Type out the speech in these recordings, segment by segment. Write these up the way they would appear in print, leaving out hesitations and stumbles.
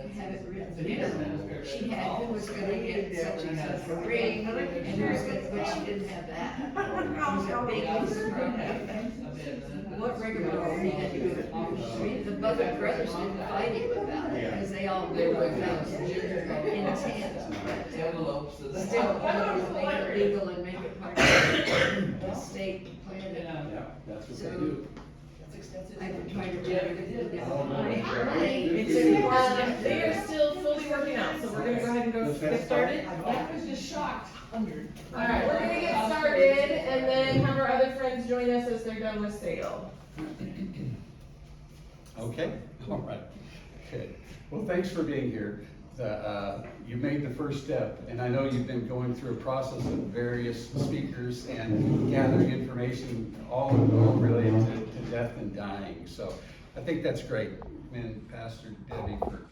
have it written down. She had who was gonna get such and such a ring, and who was gonna, but she didn't have that. It was a big piece of property. What rigmarole we had to go through. The both brothers didn't fight him about it, because they all knew what that was intent. But still, wanted to make it legal and make it part of the state plan. Yeah, that's what they So, do. I've been trying to do everything down. They are still fully working out, so we're gonna go ahead and go get started. I was just shocked. Alright, we're gonna get started and then have our other friends join us as they're done with sale. Okay, all right, good. Well, thanks for being here. You made the first step, and I know you've been going through a process of various speakers and gathering information, all related to death and dying. So I think that's great, and Pastor Debbie for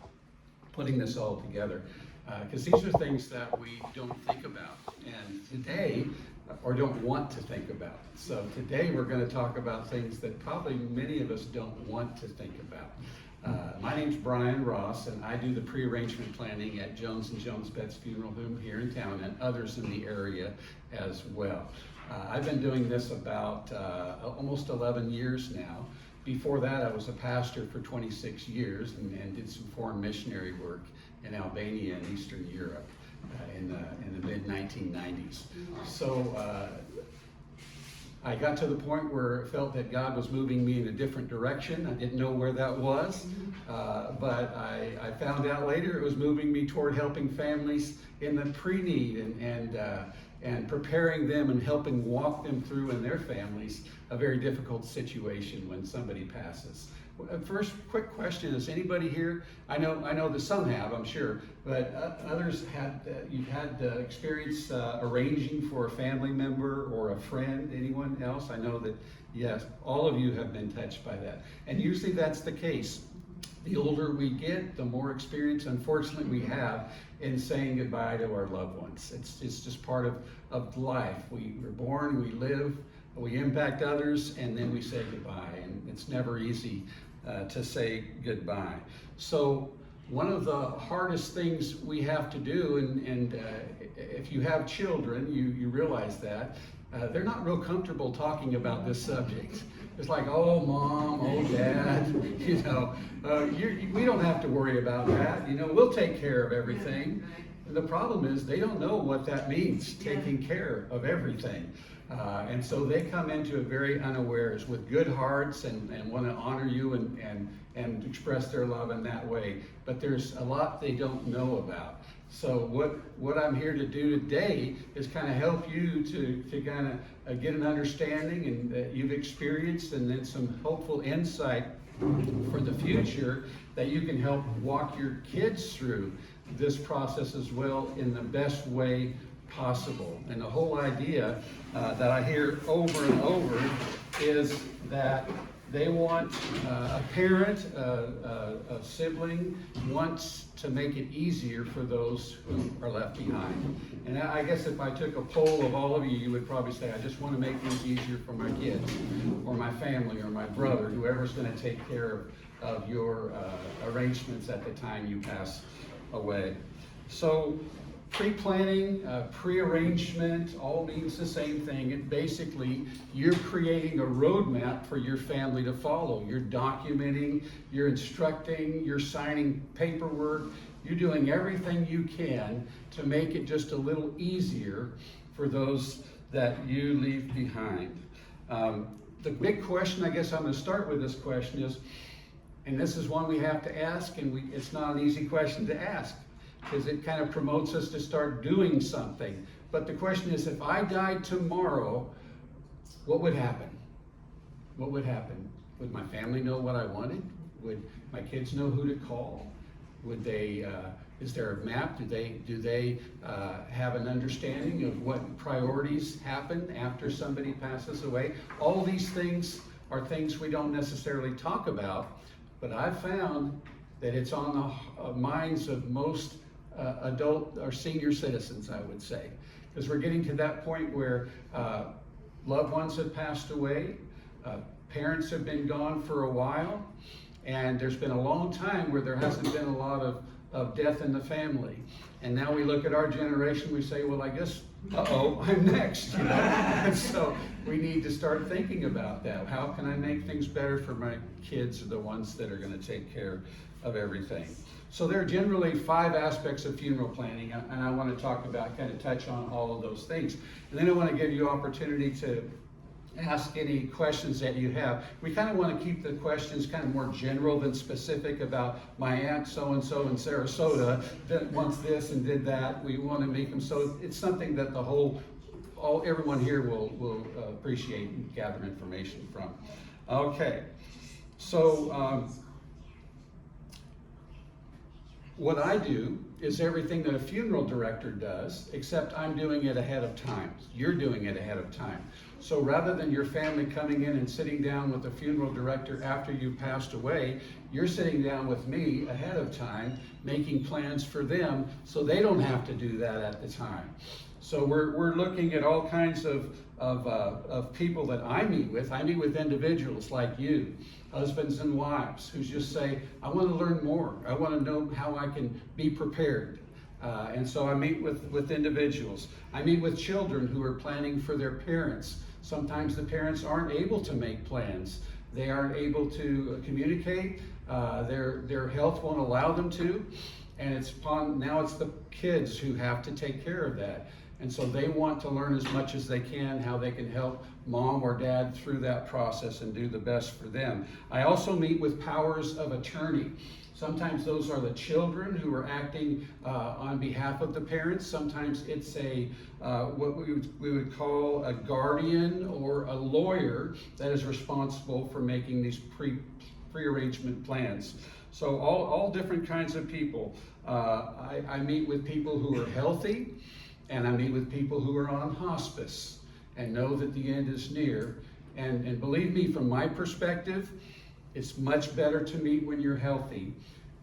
putting this all together. Because these are things that we don't think about, and today, or don't want to think about. So today we're going to talk about things that probably many of us don't want to think about. My name's Brian Ross, and I do the pre-arrangement planning at Jones & Jones Betts Funeral Home here in town, and others in the area as well. I've been doing this about almost 11 years now. Before that, I was a pastor for 26 years and did some foreign missionary work in Albania and Eastern Europe in the mid-1990s. So I got to the point where I felt that God was moving me in a different direction. I didn't know where that was, but I found out later it was moving me toward helping families in the pre-need and preparing them and helping walk them through in their families a very difficult situation when somebody passes. First, quick question: is anybody here? I know that some have, I'm sure, but others you've had experience arranging for a family member or a friend. Anyone else? I know that yes, all of you have been touched by that, and usually that's the case. The older we get, the more experience, unfortunately, we have in saying goodbye to our loved ones. It's just part of life. We're born, we live, we impact others, and then we say goodbye, and it's never easy to say goodbye. So one of the hardest things we have to do, and if you have children, you realize that, they're not real comfortable talking about this subject. It's like, oh, mom, oh, dad, we don't have to worry about that. We'll take care of everything. And the problem is they don't know what that means, taking care of everything. And so they come into it very unawares with good hearts and want to honor you and express their love in that way. But there's a lot they don't know about. So what I'm here to do today is kind of help you to kind of get an understanding and that you've experienced, and then some hopeful insight for the future that you can help walk your kids through this process as well in the best way possible. And the whole idea that I hear over and over is that they want a parent, a sibling wants to make it easier for those who are left behind. And I guess if I took a poll of all of you, you would probably say, I just want to make things easier for my kids or my family or my brother, whoever's going to take care of your arrangements at the time you pass away. So pre-planning, pre-arrangement, all means the same thing. It basically, you're creating a roadmap for your family to follow. You're documenting, you're instructing, you're signing paperwork, you're doing everything you can to make it just a little easier for those that you leave behind. The big question, I guess I'm going to start with this question is, and this is one we have to ask, and it's not an easy question to ask, because it kind of promotes us to start doing something. But the question is, if I died tomorrow, what would happen? What would happen? Would my family know what I wanted? Would my kids know who to call? Would they, is there a map? Do they have an understanding of what priorities happen after somebody passes away? All these things are things we don't necessarily talk about, but I've found that it's on the minds of most adult or senior citizens, I would say, because we're getting to that point where loved ones have passed away, parents have been gone for a while, And there's been a long time where there hasn't been a lot of death in the family. And now we look at our generation, we say, well, I guess, uh-oh, I'm next. You know? And so we need to start thinking about that. How can I make things better for my kids, or the ones that are going to take care of everything? So there are generally 5 aspects of funeral planning, and I want to talk about, kind of touch on all of those things. And then I want to give you opportunity to ask any questions that you have. We kind of want to keep the questions kind of more general than specific about my aunt so-and-so in Sarasota that wants this and did that. We want to make them so it's something that everyone here will appreciate and gather information from. Okay, so what I do is everything that a funeral director does, except I'm doing it ahead of time. You're doing it ahead of time. So rather than your family coming in and sitting down with the funeral director after you've passed away, you're sitting down with me ahead of time, making plans for them so they don't have to do that at the time. So we're looking at all kinds of people that I meet with. I meet with individuals like you, husbands and wives, who just say, I want to learn more. I want to know how I can be prepared. And so I meet with individuals. I meet with children who are planning for their parents. Sometimes the parents aren't able to make plans. They aren't able to communicate. Their health won't allow them to. And now it's the kids who have to take care of that. And so they want to learn as much as they can how they can help mom or dad through that process and do the best for them. I also meet with powers of attorney. Sometimes those are the children who are acting on behalf of the parents. Sometimes it's what we would call a guardian or a lawyer that is responsible for making these prearrangement plans. So all different kinds of people. I meet with people who are healthy, and I meet with people who are on hospice and know that the end is near. And believe me, from my perspective, it's much better to meet when you're healthy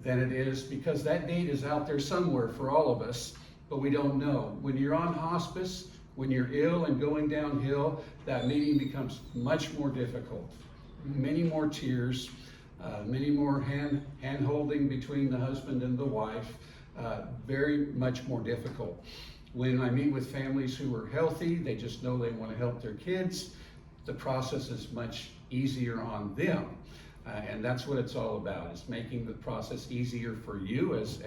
than it is, because that date is out there somewhere for all of us, but we don't know. When you're on hospice, when you're ill and going downhill, that meeting becomes much more difficult. Many more tears, many more hand-holding between the husband and the wife, very much more difficult. When I meet with families who are healthy, they just know they want to help their kids, the process is much easier on them. And that's what it's all about, is making the process easier for you as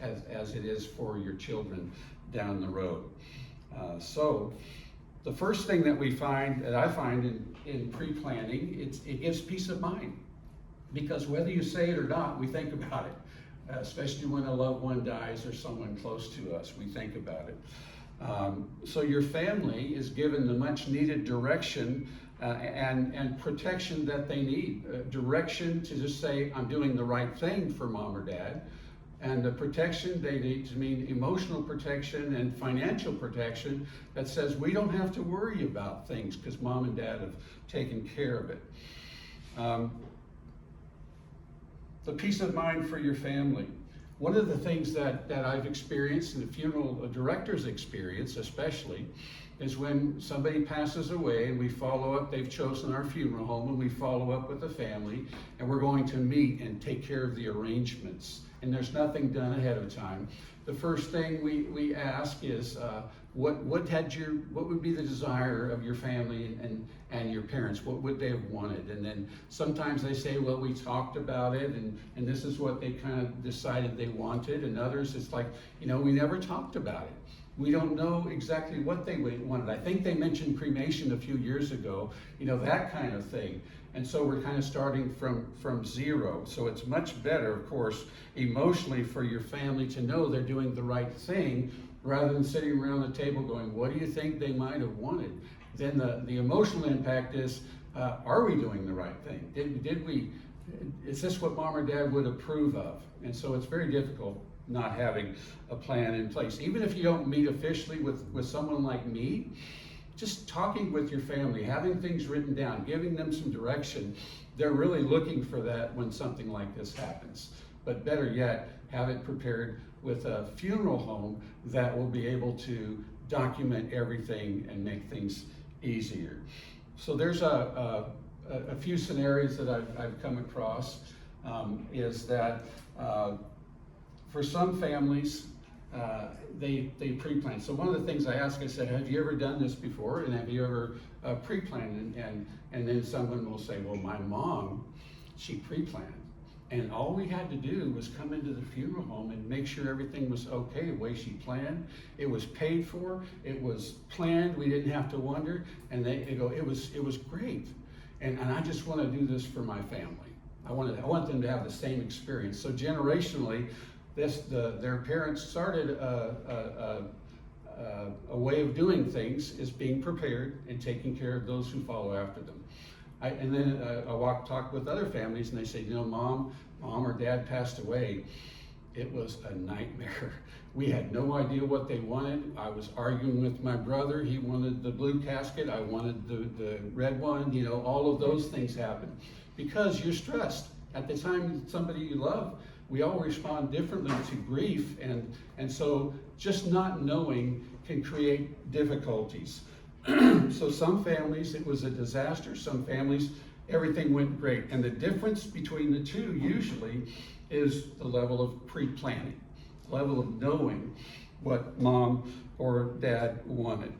it is for your children down the road. So the first thing that I find in pre-planning, it gives peace of mind. Because whether you say it or not, we think about it. Especially when a loved one dies or someone close to us, we think about it. So your family is given the much needed direction and protection that they need. Direction to just say, I'm doing the right thing for mom or dad. And the protection they need to mean emotional protection and financial protection that says we don't have to worry about things because mom and dad have taken care of it. The peace of mind for your family. One of the things that I've experienced, and the funeral director's experience especially, is when somebody passes away and we follow up, they've chosen our funeral home, and we follow up with the family, and we're going to meet and take care of the arrangements. And there's nothing done ahead of time. The first thing we ask is, what would be the desire of your family and your parents? What would they have wanted? And then sometimes they say, well, we talked about it, and this is what they kind of decided they wanted. And others, it's like, we never talked about it. We don't know exactly what they wanted. I think they mentioned cremation a few years ago, that kind of thing. And so we're kind of starting from zero. So it's much better, of course, emotionally for your family to know they're doing the right thing, rather than sitting around the table going, what do you think they might have wanted? Then the emotional impact is, are we doing the right thing? Is this what mom or dad would approve of? And so it's very difficult not having a plan in place. Even if you don't meet officially with someone like me, just talking with your family, having things written down, giving them some direction, they're really looking for that when something like this happens. But better yet, have it prepared with a funeral home that will be able to document everything and make things easier. So there's a few scenarios that I've come across. is that for some families, they pre-plan. So one of the things I asked, I said, have you ever done this before? And have you ever pre-planned? And then someone will say, well, my mom, she pre-planned. And all we had to do was come into the funeral home and make sure everything was okay the way she planned. It was paid for, it was planned, we didn't have to wonder. And they go, it was great. And I just want to do this for my family. I want them to have the same experience. So generationally, their parents started a way of doing things is being prepared and taking care of those who follow after them. And then I talk with other families, and they say, you know, mom or dad passed away. It was a nightmare. We had no idea what they wanted. I was arguing with my brother. He wanted the blue casket. I wanted the red one. You know, all of those things happen because you're stressed. At the time, somebody you love, we all respond differently to grief. And so just not knowing can create difficulties. So some families, it was a disaster. Some families, everything went great. And the difference between the two usually is the level of pre-planning, level of knowing what mom or dad wanted.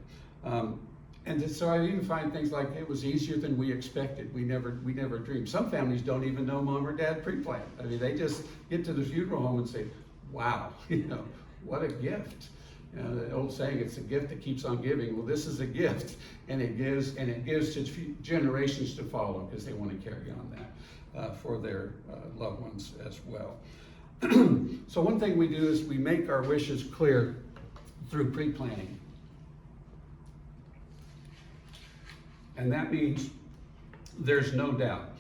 And so I even find things like it was easier than we expected. We never dreamed. Some families don't even know mom or dad pre-planned. I mean, they just get to the funeral home and say, wow, you know, what a gift. You know, the old saying, it's a gift that keeps on giving. Well, this is a gift, and it gives to generations to follow because they want to carry on that for their loved ones as well. So one thing we do is we make our wishes clear through pre-planning. And that means there's no doubt.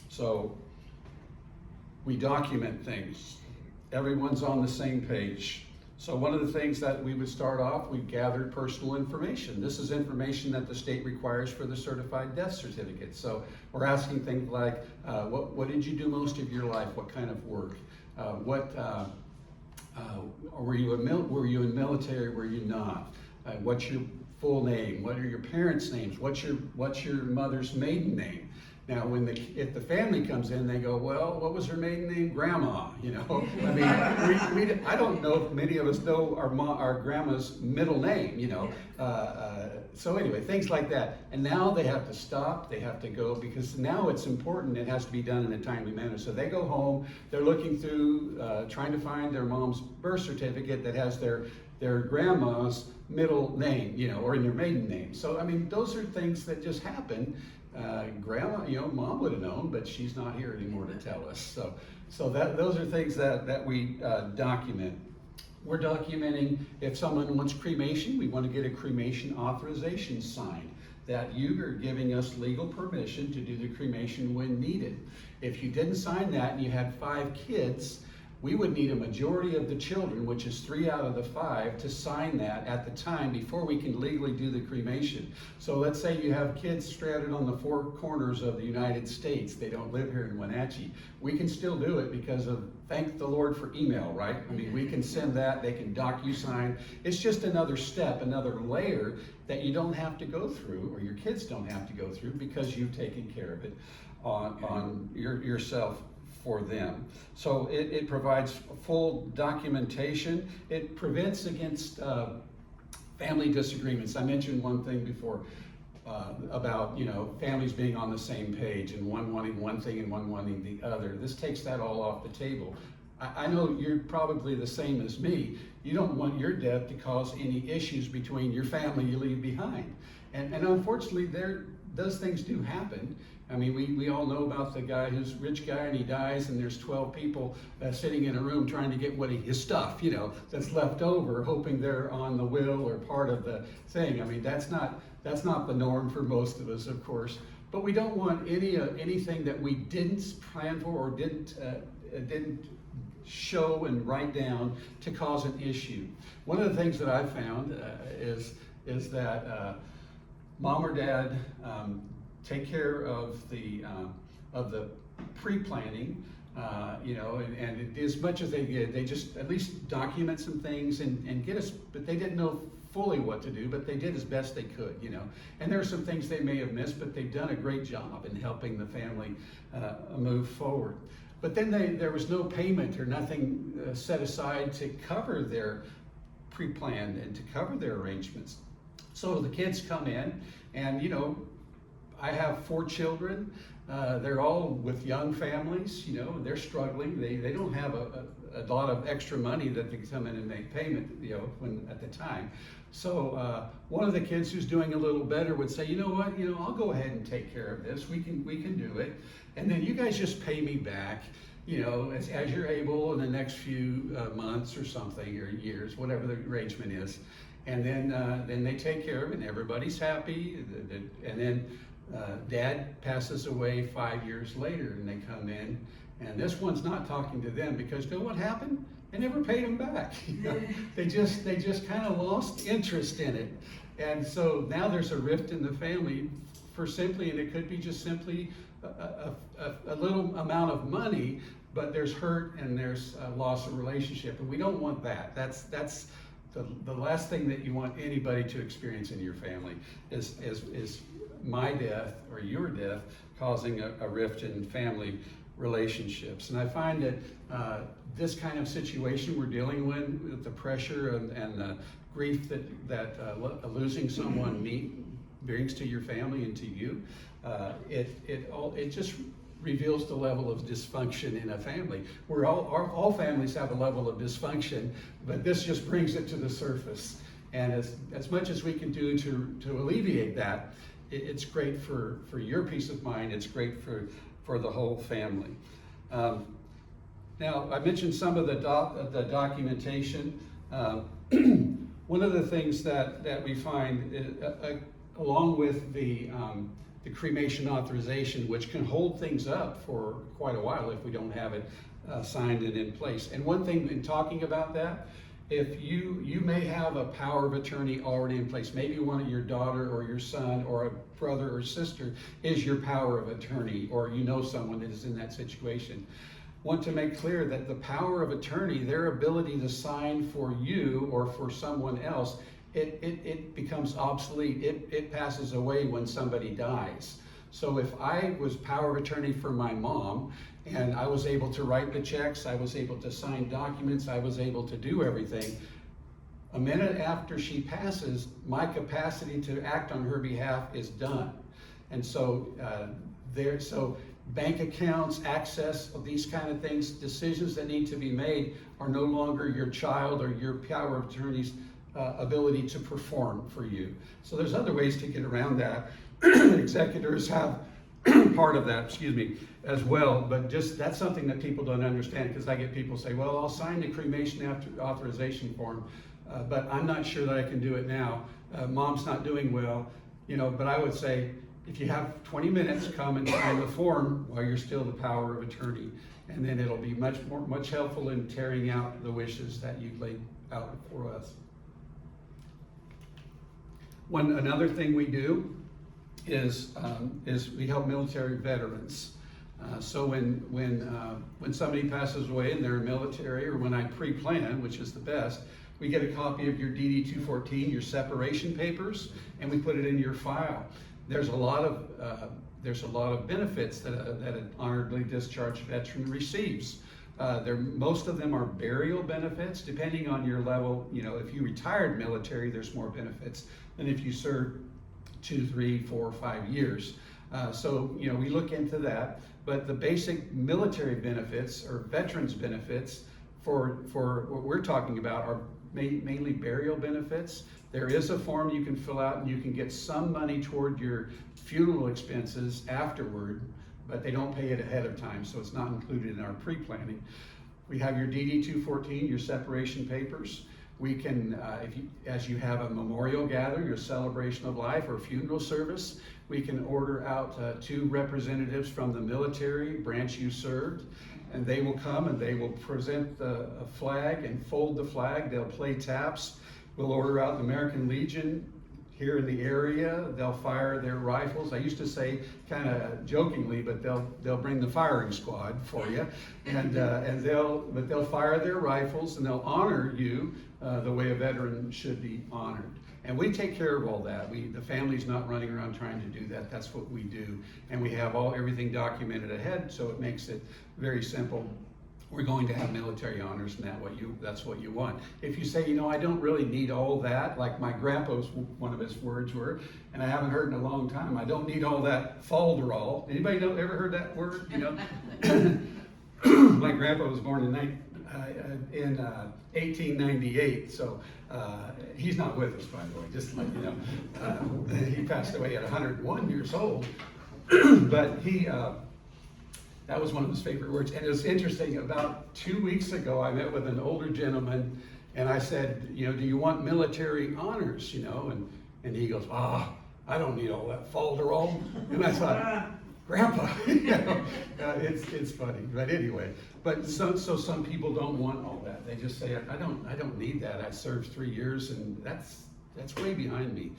So we document things. Everyone's on the same page. So one of the things that we would start off, we gathered personal information. This is information that the state requires for the certified death certificate. So we're asking things like, what did you do most of your life? What kind of work? Were you in military? Were you not? What's your full name? What are your parents' names? What's your mother's maiden name? Now, if the family comes in, they go, well, what was her maiden name? Grandma, you know? I mean, I don't know if many of us know our grandma's middle name, you know? So anyway, things like that. And now they have to stop, they have to go, because now it's important, it has to be done in a timely manner. So they go home, they're looking through, trying to find their mom's birth certificate that has their grandma's middle name, you know, or in their maiden name. So, I mean, those are things that just happen. Grandma, you know, mom would have known, but she's not here anymore to tell us. So those are things that we document. We're documenting if someone wants cremation, we want to get a cremation authorization signed, that you are giving us legal permission to do the cremation when needed. If you didn't sign that and you had 5 kids, we would need a majority of the children, which is 3 out of the 5, to sign that at the time before we can legally do the cremation. So let's say you have kids stranded on the 4 corners of the United States. They don't live here in Wenatchee. We can still do it because of, thank the Lord for email, right? I mean, we can send that, they can docu-sign. It's just another step, another layer that you don't have to go through, or your kids don't have to go through, because you've taken care of it on yourself for them. So it provides full documentation. It prevents against family disagreements. I mentioned one thing before about, you know, families being on the same page and one wanting one thing and one wanting the other. This takes that all off the table. I know you're probably the same as me. You don't want your death to cause any issues between your family you leave behind. And unfortunately, those things do happen. I mean, we all know about the guy who's a rich guy and he dies, and there's 12 people sitting in a room trying to get his stuff, you know, that's left over, hoping they're on the will or part of the thing. I mean, that's not the norm for most of us, of course. But we don't want anything that we didn't plan for or didn't show and write down to cause an issue. One of the things that I've found is that mom or dad take care of the pre-planning, you know, and as much as they did, they just at least document some things and get us, but they didn't know fully what to do, but they did as best they could, you know. And there are some things they may have missed, but they've done a great job in helping the family move forward. But then there was no payment or nothing set aside to cover their pre-planned and to cover their arrangements. So the kids come in, and I have 4 children. They're all with young families. They're struggling. They don't have a lot of extra money that they can come in and make payment, when at the time. So one of the kids who's doing a little better would say, you know what, I'll go ahead and take care of this. We can do it, and then you guys just pay me back, as you're able in the next few months or something, or years, whatever the arrangement is. And then they take care of it, and everybody's happy. And then Dad passes away 5 years later, and they come in, and this one's not talking to them because you know what happened? They never paid them back. They just kind of lost interest in it, and so now there's a rift in the family for simply, and it could be just simply a little amount of money, but there's hurt and there's a loss of relationship, and we don't want that. That's the last thing that you want anybody to experience in your family is my death or your death causing a rift in family relationships. And I find that this kind of situation we're dealing with the pressure and the grief that losing someone brings to your family and to you, it just reveals the level of dysfunction in a family. Where all families have a level of dysfunction, but this just brings it to the surface. And as much as we can do to alleviate that, it's great for your peace of mind. It's great for the whole family. Now, I mentioned some of the documentation. One of the things that we find, along with the cremation authorization, which can hold things up for quite a while if we don't have it signed and in place. And one thing in talking about that, if you may have a power of attorney already in place, maybe one of your daughter or your son or a brother or sister is your power of attorney, or someone that is in that situation. Want to make clear that the power of attorney, their ability to sign for you or for someone else, it becomes obsolete. It passes away when somebody dies. So if I was power of attorney for my mom, and I was able to write the checks, I was able to sign documents, I was able to do everything, a minute after she passes, my capacity to act on her behalf is done. And so so bank accounts, access, these kind of things, decisions that need to be made are no longer your child or your power of attorney's ability to perform for you. So there's other ways to get around that. Executors have part of that, as well, but just that's something that people don't understand, because I get people say, well, I'll sign the cremation authorization form, but I'm not sure that I can do it now. Mom's not doing well, but I would say, if you have 20 minutes, come and sign the form while you're still the power of attorney, and then it'll be much helpful in carrying out the wishes that you've laid out for us. Another thing we do is we help military veterans. So when somebody passes away and they're military, or when I pre-plan, which is the best, we get a copy of your DD-214, your separation papers, and we put it in your file. There's a lot of benefits that an honorably discharged veteran receives. Most of them are burial benefits, depending on your level. If you retired military, there's more benefits than if you served 2, 3, 4, 5 years. So we look into that. But the basic military benefits, or veterans benefits, for what we're talking about are mainly burial benefits. There is a form you can fill out, and you can get some money toward your funeral expenses afterward, but they don't pay it ahead of time, so it's not included in our pre-planning. We have your DD-214, your separation papers. We can, as you have a memorial gathering, your celebration of life, or funeral service, we can order out 2 representatives from the military branch you served, and they will come and they will present a flag and fold the flag. They'll play taps. We'll order out the American Legion here in the area. They'll fire their rifles. I used to say, kind of jokingly, but they'll bring the firing squad for you, and they'll fire their rifles and they'll honor you the way a veteran should be honored. And we take care of all that. The family's not running around trying to do that. That's what we do, and we have everything documented ahead, so it makes it very simple. We're going to have military honors, and that's what you want. If you say, I don't really need all that, like my grandpa's, one of his words were, and I haven't heard in a long time, I don't need all that falderall. Anybody ever heard that word? My grandpa was born in 1898, so he's not with us, by the way, just to let you know. He passed away at 101 years old, but that was one of his favorite words. And it was interesting, about 2 weeks ago, I met with an older gentleman, and I said, do you want military honors, and he goes, I don't need all that falderall. And I thought, Grandpa, it's funny, but anyway. But so some people don't want all that. They just say, I don't need that. I served 3 years, and that's way behind me.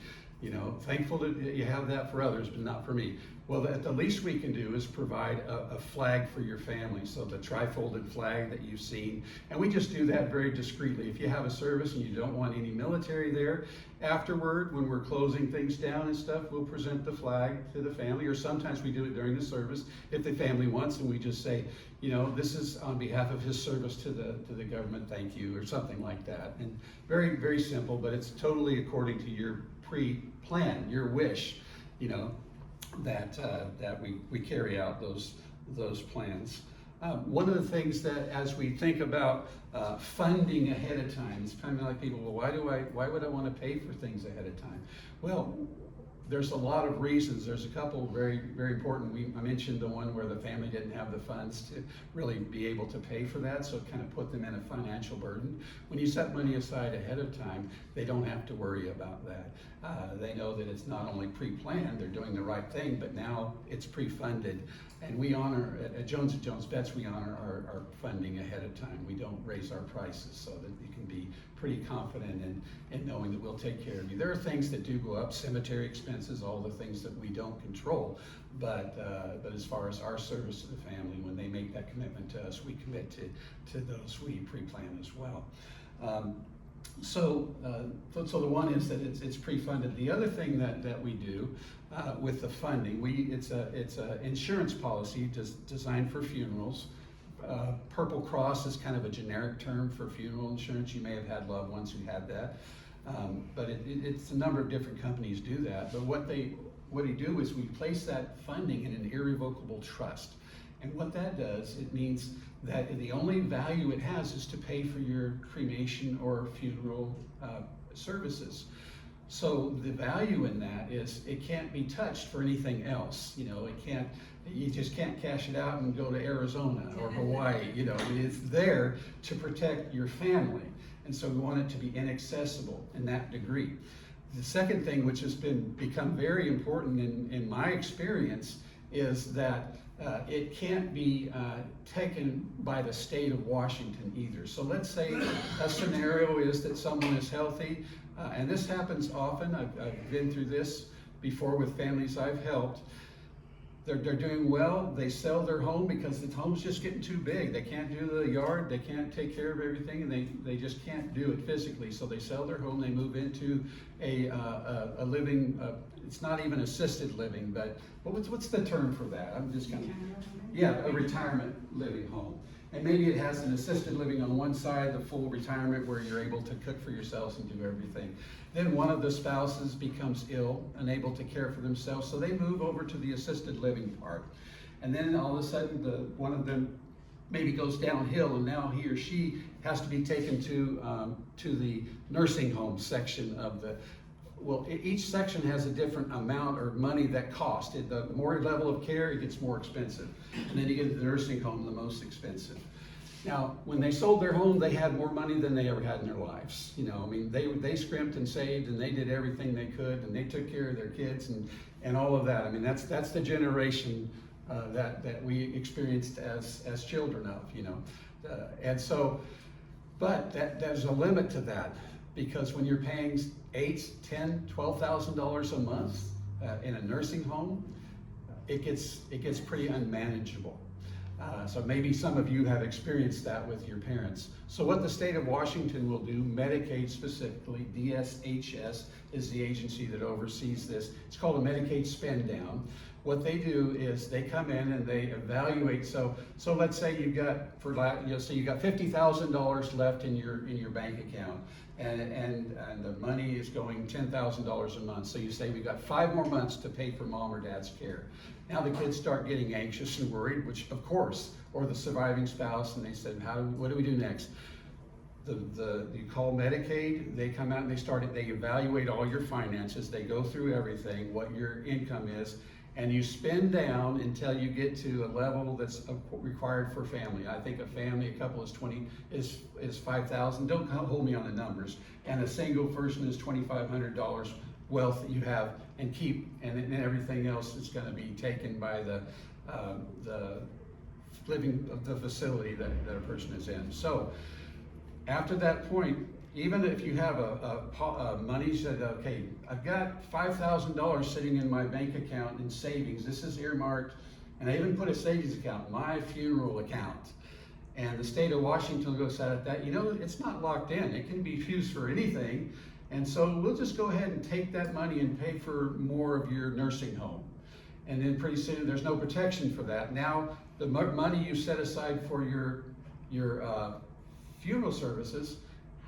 Thankful that you have that for others, but not for me. Well, the least we can do is provide a flag for your family. So the tri-folded flag that you've seen, and we just do that very discreetly. If you have a service and you don't want any military there, afterward, when we're closing things down and stuff, we'll present the flag to the family, or sometimes we do it during the service if the family wants, and we just say, this is on behalf of his service to the government, thank you, or something like that. And very, very simple, but it's totally according to your pre-plan, your wish, that we carry out those plans. One of the things that, as we think about funding ahead of time, it's kind of like people, well, why would I want to pay for things ahead of time? Well, there's a lot of reasons. There's a couple very, very important. I mentioned the one where the family didn't have the funds to really be able to pay for that, so it kind of put them in a financial burden. When you set money aside ahead of time, they don't have to worry about that. They know that it's not only pre-planned, they're doing the right thing, but now it's pre-funded. And we honor, at Jones & Jones Vets, we honor our funding ahead of time. We don't raise our prices, so that you can be pretty confident in knowing that we'll take care of you. There are things that do go up, cemetery expenses, all the things that we don't control, but as far as our service to the family, when they make that commitment to us, we commit to those we pre-plan as well. So the one is that it's pre-funded. The other thing that we do with the funding, it's a insurance policy designed for funerals. Purple Cross is kind of a generic term for funeral insurance. You may have had loved ones who had that, but it's a number of different companies do that. But what we do is we place that funding in an irrevocable trust. And what that does, it means that the only value it has is to pay for your cremation or funeral services. So the value in that is it can't be touched for anything else. You just can't cash it out and go to Arizona or Hawaii. It's there to protect your family. And so we want it to be inaccessible in that degree. The second thing, which has become very important in my experience, is that it can't be taken by the state of Washington either. So let's say a scenario is that someone is healthy, and this happens often. I've been through this before with families I've helped. They're doing well, they sell their home because the home's just getting too big. They can't do the yard, they can't take care of everything, and they just can't do it physically. So they sell their home, they move into a living, it's not even assisted living, but what's the term for that? I'm just kind of, a retirement living home. And maybe it has an assisted living on one side, the full retirement where you're able to cook for yourselves and do everything. Then one of the spouses becomes ill, unable to care for themselves, so they move over to the assisted living part. And then all of a sudden, one of them maybe goes downhill, and now he or she has to be taken to the nursing home section of the. Well, each section has a different amount or money that costs. The more level of care, it gets more expensive. And then you get to the nursing home, the most expensive. Now, when they sold their home, they had more money than they ever had in their lives. They scrimped and saved, and they did everything they could, and they took care of their kids and all of that. That's the generation that we experienced as children of, and so, but there's a limit to that. because when you're paying $8, $10, $12,000 a month in a nursing home, it gets pretty unmanageable. So maybe some of you have experienced that with your parents. So what the state of Washington will do, Medicaid specifically, DSHS is the agency that oversees this. It's called a Medicaid spend down. What they do is they come in and they evaluate. So let's say you got $50,000 left in your bank account, and the money is going $10,000 a month. So you say we got 5 more months to pay for mom or dad's care. Now the kids start getting anxious and worried, which of course, or the surviving spouse, and they said, what do we do next? You call Medicaid, they come out and they evaluate all your finances, they go through everything, what your income is, and you spend down until you get to a level that's required for family. I think a couple is $5,000. Don't hold me on the numbers. And a single person is $2,500 wealth that you have and keep, and then everything else is going to be taken by the living of the facility that a person is in. So after that point, even if you have money said, okay, I've got $5,000 sitting in my bank account in savings. This is earmarked, and I even put a savings account, my funeral account. And the state of Washington goes at that, it's not locked in. It can be used for anything. And so we'll just go ahead and take that money and pay for more of your nursing home. And then pretty soon there's no protection for that. Now the money you set aside for your funeral services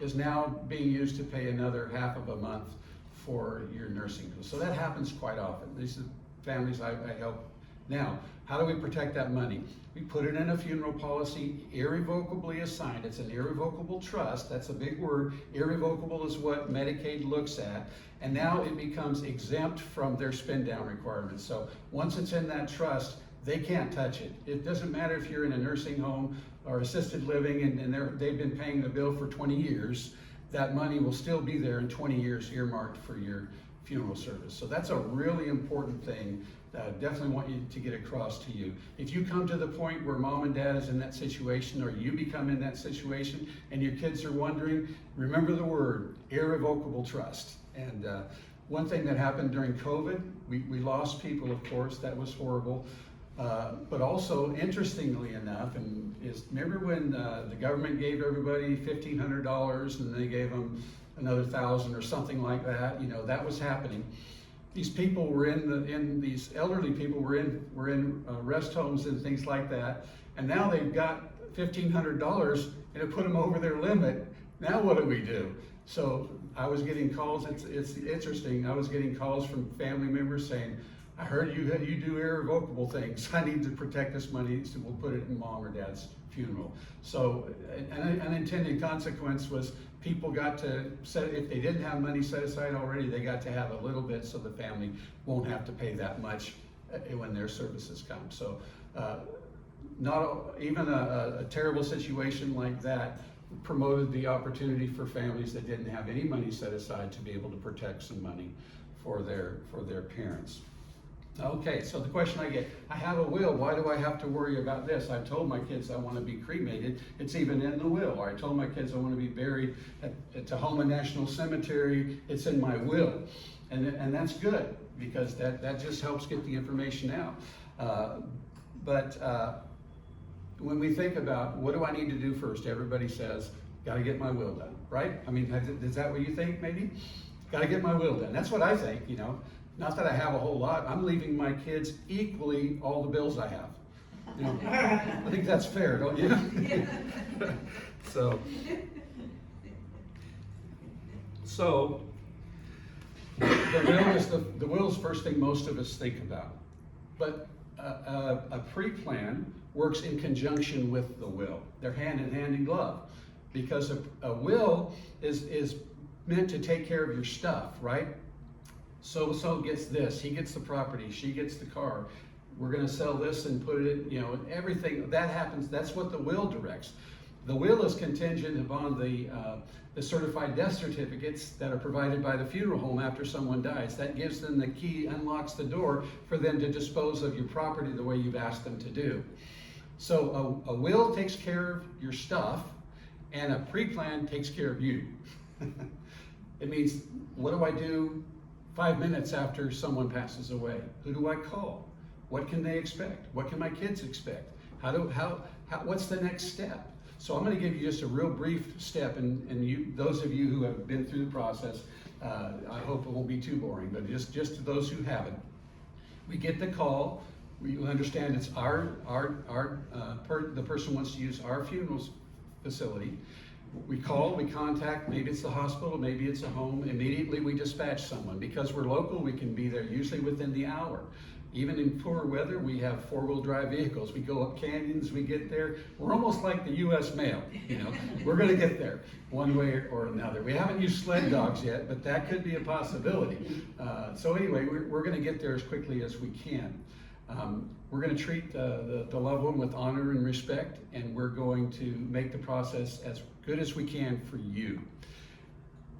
is now being used to pay another half of a month for your nursing home. So that happens quite often. These are families I help. Now, how do we protect that money? We put it in a funeral policy, irrevocably assigned. It's an irrevocable trust. That's a big word. Irrevocable is what Medicaid looks at. And now it becomes exempt from their spend down requirements. So once it's in that trust, they can't touch it. It doesn't matter if you're in a nursing home or assisted living and they've been paying the bill for 20 years, that money will still be there in 20 years earmarked for your funeral service. So that's a really important thing that I definitely want you to get across to you. If you come to the point where mom and dad is in that situation, or you become in that situation and your kids are wondering, remember the word, irrevocable trust. And one thing that happened during COVID, we lost people, of course, that was horrible. But also, interestingly enough, remember when the government gave everybody $1,500 and they gave them another $1,000 or something like that? That was happening. These people were these elderly people were in rest homes and things like that, and now they've got $1,500 and it put them over their limit. Now what do we do? So I was getting calls. It's interesting. I was getting calls from family members saying, I heard you do irrevocable things. I need to protect this money, so we'll put it in mom or dad's funeral. So an unintended consequence was people got to set, if they didn't have money set aside already, they got to have a little bit so the family won't have to pay that much when their services come. So not even a terrible situation like that promoted the opportunity for families that didn't have any money set aside to be able to protect some money for their parents. Okay, so the question I get, I have a will, why do I have to worry about this? I've told my kids I want to be cremated, it's even in the will. Or I told my kids I want to be buried at Tahoma National Cemetery, it's in my will. And that's good, because that just helps get the information out. But when we think about what do I need to do first, everybody says, got to get my will done, right? I mean, is that what you think maybe? Got to get my will done. That's what I think, Not that I have a whole lot. I'm leaving my kids equally all the bills I have. I think that's fair, don't you? So the will is the first thing most of us think about. But a pre-plan works in conjunction with the will. They're hand in glove, because a will is meant to take care of your stuff, right? So gets this, he gets the property, she gets the car. We're going to sell this and put it in, everything that happens. That's what the will directs. The will is contingent upon the certified death certificates that are provided by the funeral home after someone dies. That gives them the key, unlocks the door for them to dispose of your property the way you've asked them to do. So a will takes care of your stuff, and a pre-plan takes care of you. It means, what do I do 5 minutes after someone passes away? Who do I call? What can they expect? What can my kids expect? What's the next step? So I'm going to give you just a real brief step, and you, those of you who have been through the process, I hope it won't be too boring, but just to those who haven't. We get the call. We understand it's the person wants to use our funeral facility. We call, we contact, maybe it's the hospital, maybe it's a home. Immediately we dispatch someone. Because we're local, we can be there usually within the hour. Even in poor weather, we have 4-wheel drive vehicles. We go up canyons, we get there. We're almost like the U.S. mail, you know. We're gonna get there one way or another. We haven't used sled dogs yet, but that could be a possibility. So anyway, we're gonna get there as quickly as we can. We're gonna treat the loved one with honor and respect, and we're going to make the process as good as we can for you.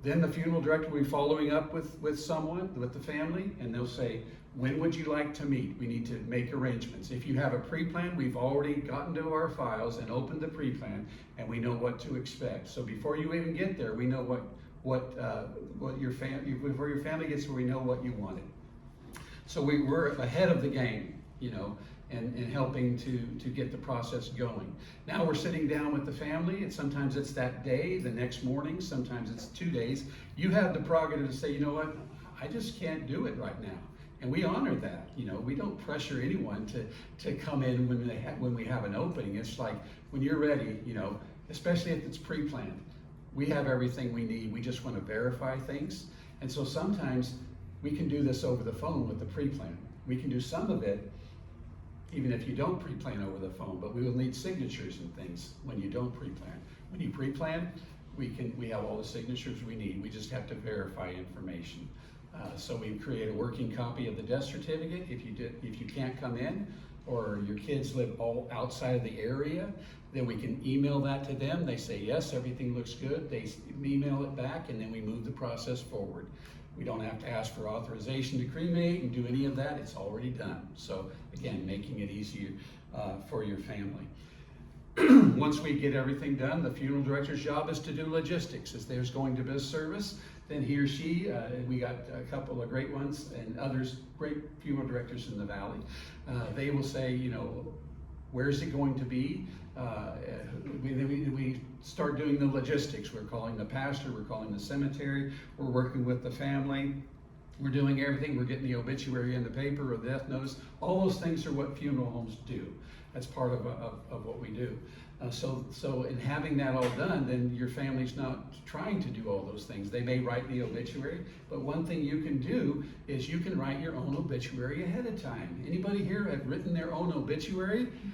Then the funeral director will be following up with someone, with the family, and they'll say, when would you like to meet? We need to make arrangements. If you have a pre-plan, we've already gotten to our files and opened the pre-plan, and we know what to expect. So before you even get there, we know what your family, before your family gets there, we know what you wanted. So we're ahead of the game, you know, and helping to get the process going. Now we're sitting down with the family, and sometimes it's that day, the next morning, sometimes it's 2 days. You have the prerogative to say, you know what, I just can't do it right now. And we honor that, you know. We don't pressure anyone to come in when we have an opening. It's like, when you're ready, you know, especially if it's pre-planned, we have everything we need. We just want to verify things. And so sometimes we can do this over the phone with the pre-plan. We can do some of it even if you don't pre-plan over the phone, but we will need signatures and things when you don't pre-plan. When you pre-plan, we have all the signatures we need. We just have to verify information. So we create a working copy of the death certificate. If you can't come in, or your kids live all outside of the area, then we can email that to them. They say, yes, everything looks good. They email it back, and then we move the process forward. We don't have to ask for authorization to cremate and do any of that. It's already done. So again, making it easier for your family. Once we get everything done, the funeral director's job is to do logistics. If there's going to be a service, then he or she, we got a couple of great ones and others, great funeral directors in the valley. They will say, you know, where's it going to be? We start doing the logistics. We're calling the pastor, we're calling the cemetery, we're working with the family. We're doing everything. We're getting the obituary in the paper or the death notice. All those things are what funeral homes do. That's part of what we do. So in having that all done, then your family's not trying to do all those things. They may write the obituary, but one thing you can do is you can write your own obituary ahead of time. Anybody here have written their own obituary?